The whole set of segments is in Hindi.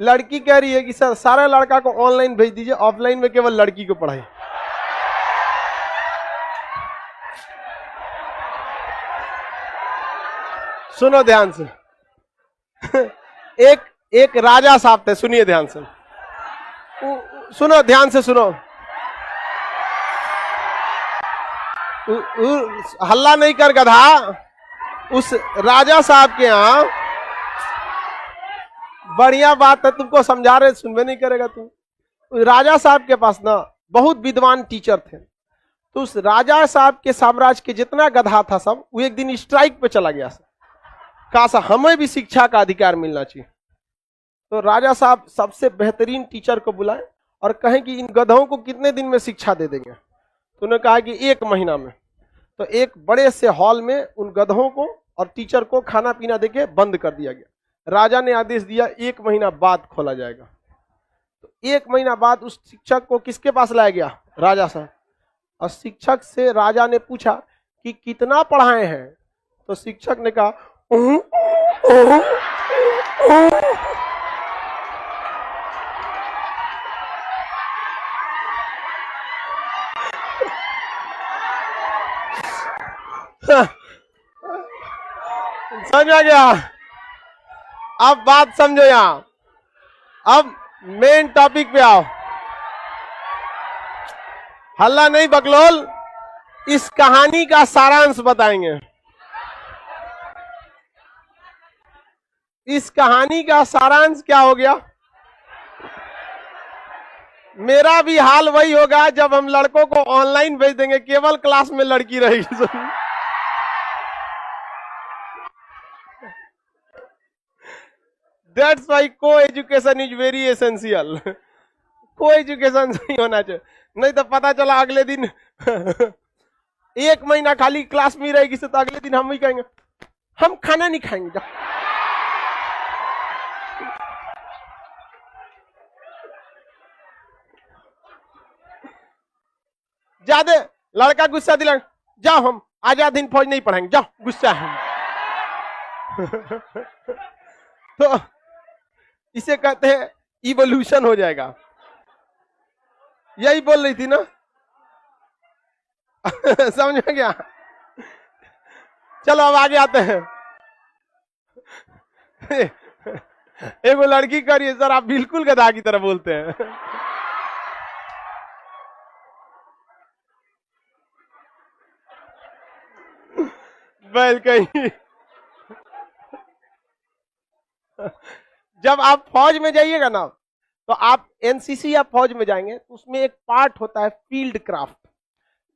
लड़की कह रही है कि सर सारा लड़का को ऑनलाइन भेज दीजिए, ऑफलाइन में केवल लड़की को पढ़ाई। सुनो ध्यान से। एक राजा साहब थे, सुनिए ध्यान से, सुनो ध्यान से सुनो। हल्ला नहीं कर गधा। उस राजा साहब के यहाँ, बढ़िया बात है, तुमको समझा रहे, सुनवे नहीं करेगा तू। राजा साहब के पास ना बहुत विद्वान टीचर थे। तो उस राजा साहब के साम्राज्य के जितना गधा था सब, वो एक दिन स्ट्राइक पे चला गया। कहा हमें भी शिक्षा का अधिकार मिलना चाहिए। तो राजा साहब सबसे बेहतरीन टीचर को बुलाए और कहें कि इन गधों को कितने दिन में शिक्षा दे देंगे। तो उन्होंने कहा कि 1 महीना में। तो एक बड़े से हॉल में उन गधों को और टीचर को खाना पीना देके बंद कर दिया गया। राजा ने आदेश दिया 1 महीना बाद खोला जाएगा। तो 1 महीना बाद उस शिक्षक को किसके पास लाया गया? राजा साहब। और शिक्षक से राजा ने पूछा कि कितना पढ़ाए हैं? तो शिक्षक ने कहा समझ आ गया? अब बात समझो। यहां अब मेन टॉपिक पे आओ। हल्ला नहीं बकलोल। इस कहानी का सारांश बताएंगे। इस कहानी का सारांश क्या हो गया? मेरा भी हाल वही होगा जब हम लड़कों को ऑनलाइन भेज देंगे, केवल क्लास में लड़की रहेगी। That's why co-education is very essential. Co-education नहीं होना चाहिए, नहीं तो पता चला अगले दिन 1 महीना खाली क्लास में रहेगी, तो अगले दिन हम ही कहेंगे हम खाना नहीं खाएंगे। ज्यादा लड़का गुस्सा दिला, जाओ हम आजाद हिंद फौज नहीं पढ़ाएंगे, जाओ गुस्सा है। तो इसे कहते हैं इवोल्यूशन हो जाएगा। यही बोल रही थी ना? समझ में गया? चलो अब आगे आते हैं। एगो लड़की कह रही है सर आप बिल्कुल गधा की तरह बोलते हैं। बैल कहीं। जब आप फौज में जाइएगा ना, तो आप एनसीसी या फौज में जाएंगे तो उसमें एक पार्ट होता है फील्ड क्राफ्ट,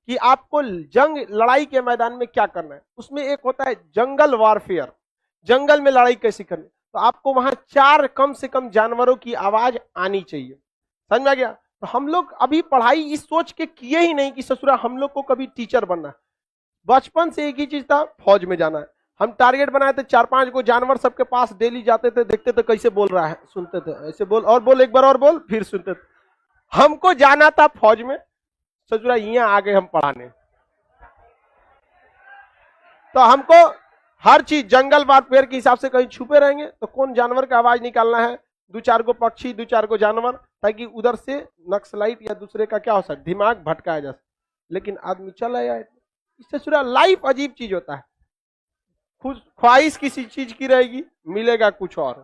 कि आपको जंग लड़ाई के मैदान में क्या करना है। उसमें एक होता है जंगल वारफेयर, जंगल में लड़ाई कैसी करनी। तो आपको वहां 4 कम से कम जानवरों की आवाज आनी चाहिए। समझ में आ गया? तो हम लोग अभी पढ़ाई इस सोच के किए ही नहीं कि ससुरा हम लोग को कभी टीचर बनना है। बचपन से एक ही चीज था, फौज में जाना है। हम टारगेट बनाए थे 4-5 को जानवर, सबके पास डेली जाते थे, देखते थे कैसे बोल रहा है, सुनते थे, ऐसे बोल और बोल, एक बार और बोल, फिर सुनते थे। हमको जाना था फौज में, ससुरा यहाँ आ गए हम पढ़ाने। तो हमको हर चीज जंगल वारफेयर के हिसाब से कहीं छुपे रहेंगे तो कौन जानवर का आवाज निकालना है, 2-4 को पक्षी, 2-4 को जानवर, ताकि उधर से नक्सलाइट या दूसरे का क्या हो सकता, दिमाग भटकाया जा सकता। लेकिन आदमी चला आया। इससे सुरा लाइफ अजीब चीज होता है। ख्वाहिश किसी चीज की रहेगी, मिलेगा कुछ और।